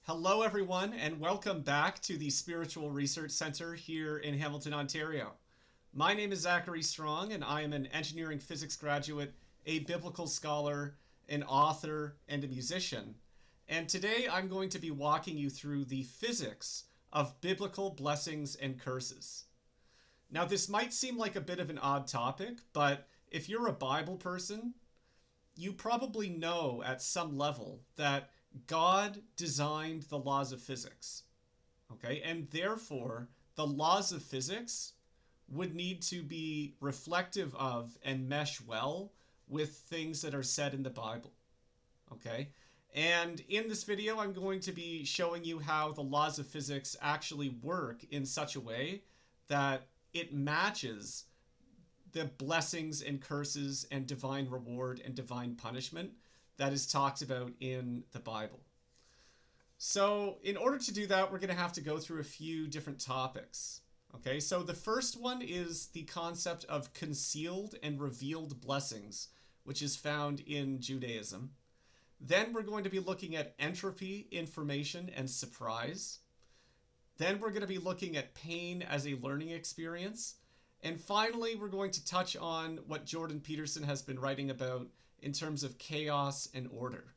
Hello, everyone, and welcome back to the Spiritual Research Center here in Hamilton, Ontario. My name is Zachary Strong, and I am an engineering physics graduate, a biblical scholar, an author, and a musician. And today I'm going to be walking you through the physics of biblical blessings and curses. Now, this might seem like a bit of an odd topic, but if you're a Bible person, you probably know at some level that God designed the laws of physics. Okay, and therefore the laws of physics would need to be reflective of and mesh well with things that are said in the Bible. Okay, and in this video, I'm going to be showing you how the laws of physics actually work in such a way that it matches the blessings and curses and divine reward and divine punishment that is talked about in the Bible. So in order to do that, we're going to have to go through a few different topics. Okay, so the first one is the concept of concealed and revealed blessings, which is found in Judaism. Then we're going to be looking at entropy, information, and surprise. Then we're going to be looking at pain as a learning experience. And finally, we're going to touch on what Jordan Peterson has been writing about in terms of chaos and order.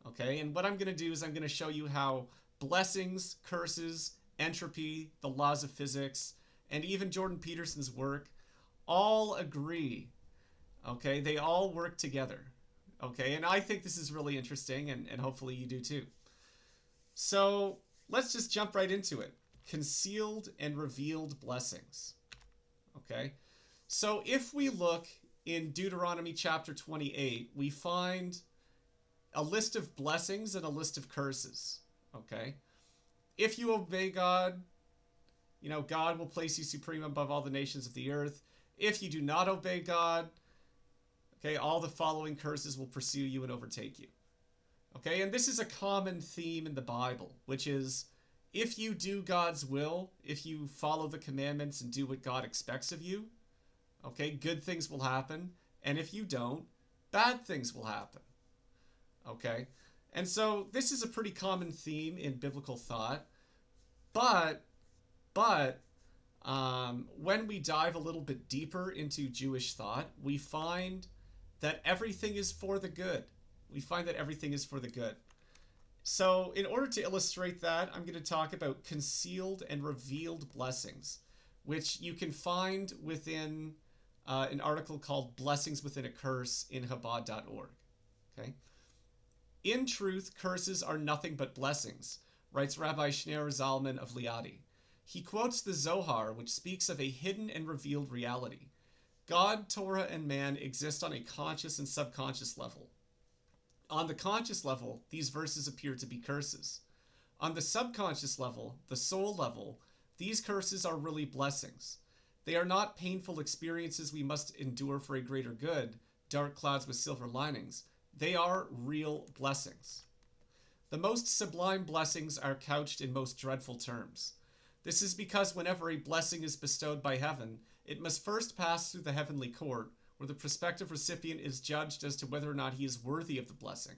Okay, and what I'm going to do is I'm going to show you how blessings, curses, entropy, the laws of physics, and even Jordan Peterson's work all agree. Okay, they all work together. Okay, and I think this is really interesting, and hopefully you do too. So let's just jump right into it. Concealed and revealed blessings. Okay, so if we look in Deuteronomy chapter 28, we find a list of blessings and a list of curses. Okay, if you obey God, God will place you supreme above all the nations of the earth. If you do not obey God, okay, all the following curses will pursue you and overtake you. Okay, and this is a common theme in the Bible, which is if you do God's will, if you follow the commandments and do what God expects of you, okay, good things will happen. And if you don't, bad things will happen. Okay, and so this is a pretty common theme in biblical thought. But when we dive a little bit deeper into Jewish thought, we find that everything is for the good. We find that everything is for the good. So in order to illustrate that, I'm going to talk about concealed and revealed blessings, which you can find within an article called Blessings Within a Curse in Chabad.org. Okay? In truth, curses are nothing but blessings, writes Rabbi Shneur Zalman of Liadi. He quotes the Zohar, which speaks of a hidden and revealed reality. God, Torah, and man exist on a conscious and subconscious level. On the conscious level, these verses appear to be curses. On the subconscious level, the soul level, these curses are really blessings. They are not painful experiences we must endure for a greater good, dark clouds with silver linings. They are real blessings. The most sublime blessings are couched in most dreadful terms. This is because whenever a blessing is bestowed by heaven, it must first pass through the heavenly court, where the prospective recipient is judged as to whether or not he is worthy of the blessing.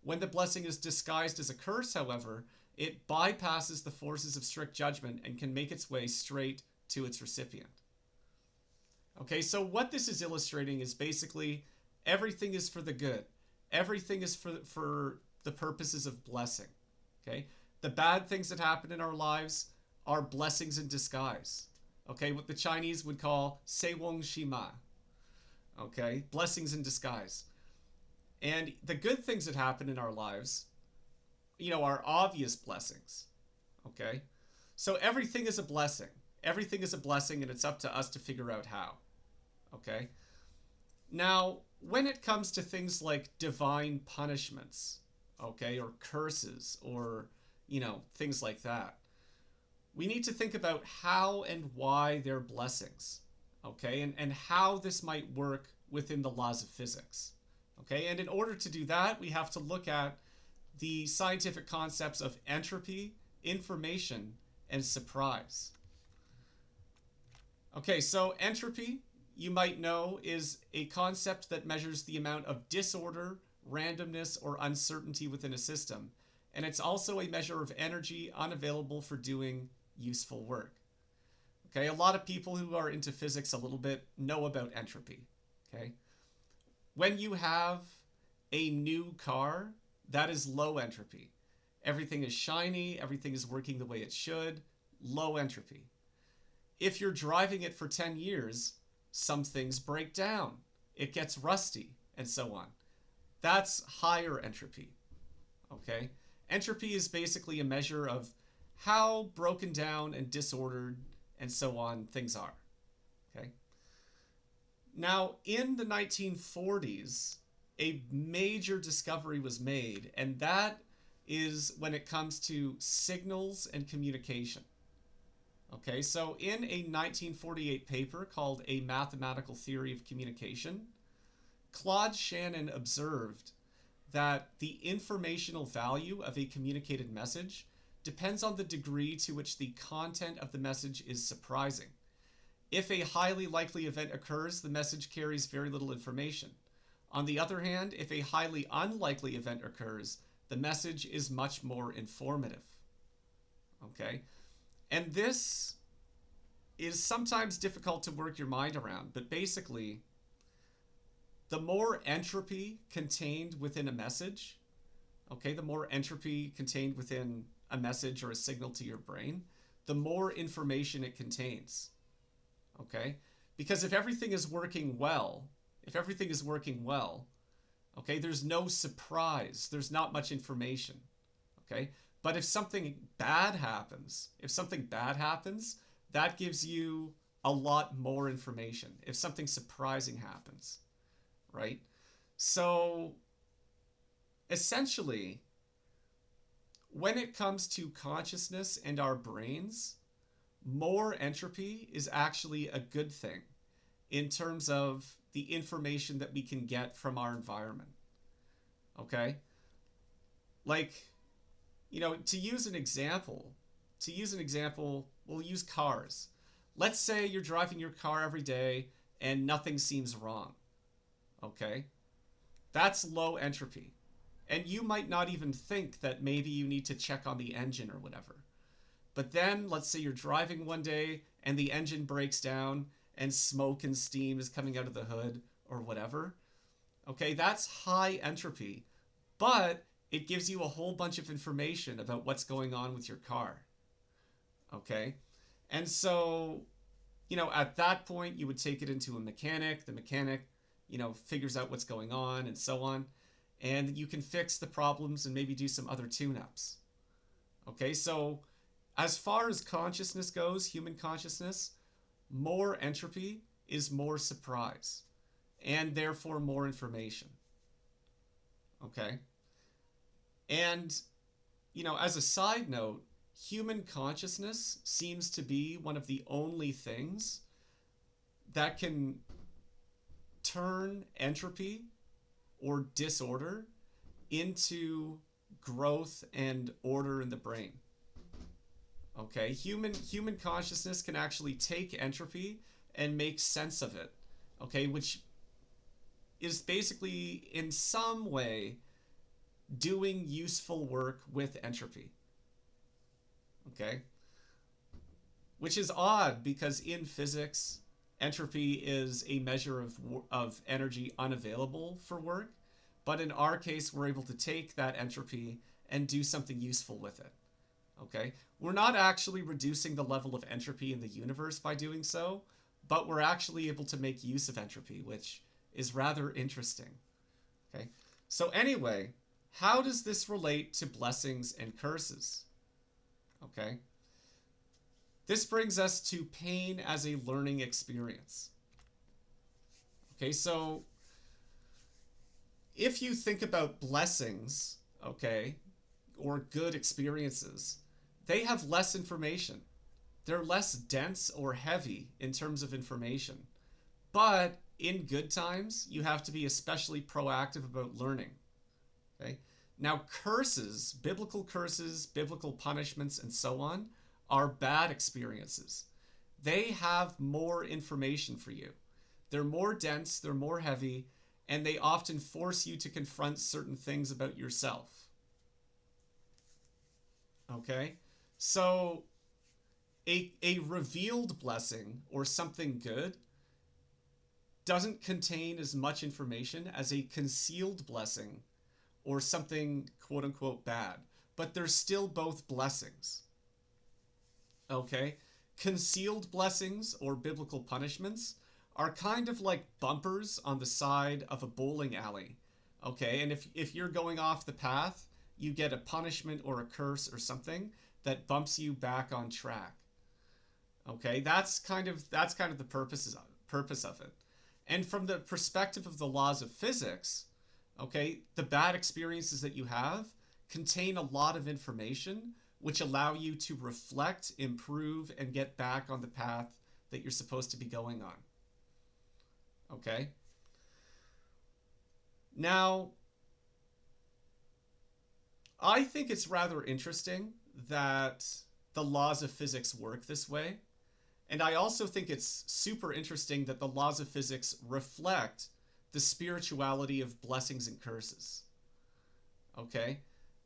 When the blessing is disguised as a curse, however, it bypasses the forces of strict judgment and can make its way straight to its recipient. Okay, so what this is illustrating is basically everything is for the good. Everything is for the purposes of blessing. Okay, the bad things that happen in our lives are blessings in disguise. Okay, what the Chinese would call Seiwong Shima. Okay, blessings in disguise. And the good things that happen in our lives, are obvious blessings. Okay, so everything is a blessing. Everything is a blessing, and it's up to us to figure out how. Okay, now when it comes to things like divine punishments, okay, or curses, or things like that, we need to think about how and why they're blessings. Okay, and how this might work within the laws of physics. Okay, and in order to do that, we have to look at the scientific concepts of entropy, information, and surprise. Okay, so entropy, you might know, is a concept that measures the amount of disorder, randomness, or uncertainty within a system, and it's also a measure of energy unavailable for doing useful work. Okay, a lot of people who are into physics a little bit know about entropy. Okay, when you have a new car, that is low entropy. Everything is shiny, everything is working the way it should, low entropy. If you're driving it for 10 years, some things break down, it gets rusty, and so on. That's higher entropy. Okay? Entropy is basically a measure of how broken down and disordered and so on things are. Okay? Now, in the 1940s, a major discovery was made, and that is when it comes to signals and communication. Okay, so in a 1948 paper called A Mathematical Theory of Communication, Claude Shannon observed that the informational value of a communicated message depends on the degree to which the content of the message is surprising. If a highly likely event occurs, the message carries very little information. On the other hand, if a highly unlikely event occurs, the message is much more informative. Okay? And this is sometimes difficult to work your mind around, but basically, the more entropy contained within a message, okay, the more entropy contained within a message or a signal to your brain, the more information it contains. Okay? Because if everything is working well, okay, there's no surprise, there's not much information. Okay? But if something bad happens, that gives you a lot more information. If something surprising happens, right? So essentially, when it comes to consciousness and our brains, more entropy is actually a good thing in terms of the information that we can get from our environment. Okay? Like, you know, to use an example, we'll use cars. Let's say you're driving your car every day and nothing seems wrong. Okay? That's low entropy. And you might not even think that maybe you need to check on the engine or whatever. But then, let's say you're driving one day and the engine breaks down and smoke and steam is coming out of the hood or whatever. Okay, that's high entropy, but it gives you a whole bunch of information about what's going on with your car. Okay? And so, you know, at that point, you would take it into a mechanic. The mechanic, you know, figures out what's going on and so on. And you can fix the problems and maybe do some other tune-ups. Okay, so as far as consciousness goes, human consciousness, more entropy is more surprise and therefore more information. Okay? And, you know, as a side note, human consciousness seems to be one of the only things that can turn entropy or disorder into growth and order in the brain. Okay, human consciousness can actually take entropy and make sense of it. Okay, which is basically in some way doing useful work with entropy. Okay? Which is odd because in physics, entropy is a measure of energy unavailable for work. But in our case, we're able to take that entropy and do something useful with it. Okay? We're not actually reducing the level of entropy in the universe by doing so, but we're actually able to make use of entropy, which is rather interesting. Okay? So anyway, how does this relate to blessings and curses? Okay? This brings us to pain as a learning experience. Okay, so if you think about blessings, okay, or good experiences, they have less information. They're less dense or heavy in terms of information. But in good times, you have to be especially proactive about learning. Okay? Now, curses, biblical punishments, and so on, are bad experiences. They have more information for you. They're more dense, they're more heavy, and they often force you to confront certain things about yourself. Okay? So a revealed blessing or something good doesn't contain as much information as a concealed blessing or something quote unquote bad, but they're still both blessings. Okay? Concealed blessings or biblical punishments are kind of like bumpers on the side of a bowling alley. Okay? And if you're going off the path, you get a punishment or a curse or something that bumps you back on track. Okay? That's kind of the purpose of it. And from the perspective of the laws of physics, okay, the bad experiences that you have contain a lot of information which allow you to reflect, improve, and get back on the path that you're supposed to be going on. Okay? Now, I think it's rather interesting that the laws of physics work this way. And I also think it's super interesting that the laws of physics reflect the spirituality of blessings and curses. Okay?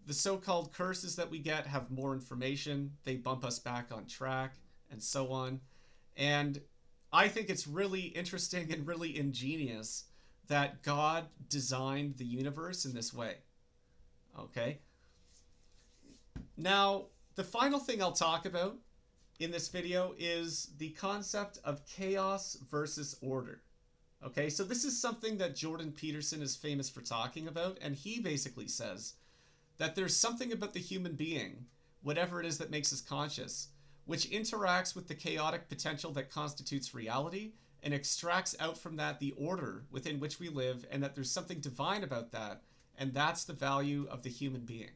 The so-called curses that we get have more information, they bump us back on track, and so on. And I think it's really interesting and really ingenious that God designed the universe in this way. Okay? Now, the final thing I'll talk about in this video is the concept of chaos versus order. Okay, so this is something that Jordan Peterson is famous for talking about, and he basically says that there's something about the human being, whatever it is that makes us conscious, which interacts with the chaotic potential that constitutes reality and extracts out from that the order within which we live, and that there's something divine about that, and that's the value of the human being.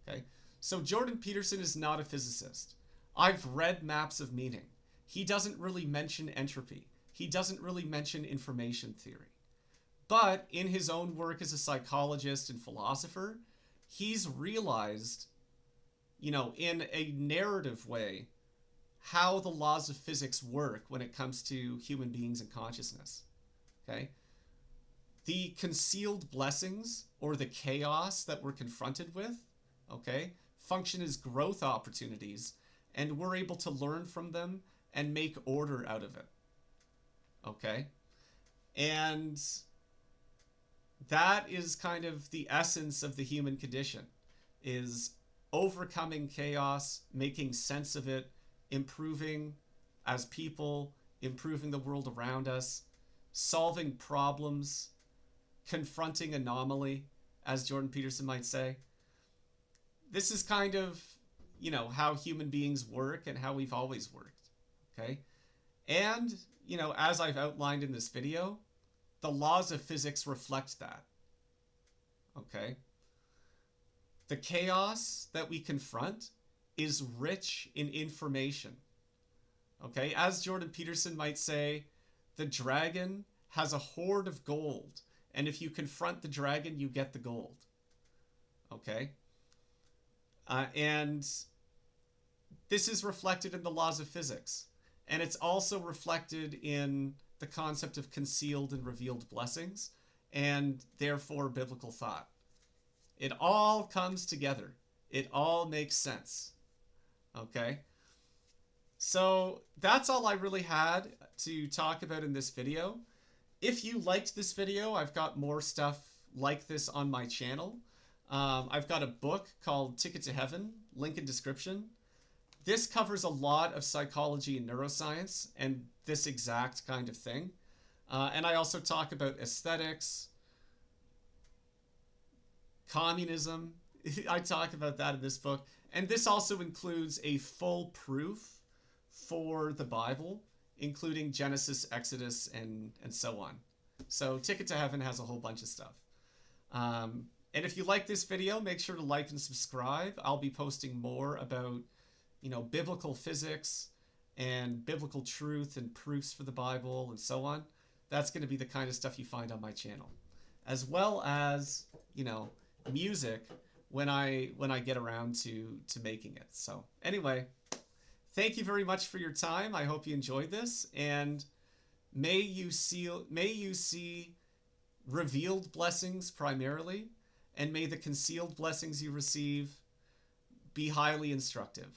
Okay, so Jordan Peterson is not a physicist. I've read Maps of Meaning. He doesn't really mention entropy. He doesn't really mention information theory. But in his own work as a psychologist and philosopher, he's realized, in a narrative way, how the laws of physics work when it comes to human beings and consciousness. Okay? The concealed blessings or the chaos that we're confronted with, okay, function as growth opportunities, and we're able to learn from them and make order out of it. Okay? And that is kind of the essence of the human condition, is overcoming chaos, making sense of it, improving as people, improving the world around us, solving problems, confronting anomaly, as Jordan Peterson might say. This is kind of, how human beings work and how we've always worked. Okay? And, as I've outlined in this video, the laws of physics reflect that. Okay? The chaos that we confront is rich in information. Okay? As Jordan Peterson might say, the dragon has a hoard of gold, and if you confront the dragon, you get the gold. Okay? And this is reflected in the laws of physics. And it's also reflected in the concept of concealed and revealed blessings, and therefore biblical thought. It all comes together. It all makes sense. Okay? So that's all I really had to talk about in this video. If you liked this video, I've got more stuff like this on my channel. I've got a book called Ticket to Heaven, link in description. This covers a lot of psychology and neuroscience and this exact kind of thing. And I also talk about aesthetics, communism. I talk about that in this book. And this also includes a full proof for the Bible, including Genesis, Exodus, and so on. So Ticket to Heaven has a whole bunch of stuff. And if you like this video, make sure to like and subscribe. I'll be posting more about, biblical physics and biblical truth and proofs for the Bible and so on. That's going to be the kind of stuff you find on my channel, as well as, music when I get around to making it. So anyway, thank you very much for your time. I hope you enjoyed this, and may you see revealed blessings primarily, and may the concealed blessings you receive be highly instructive.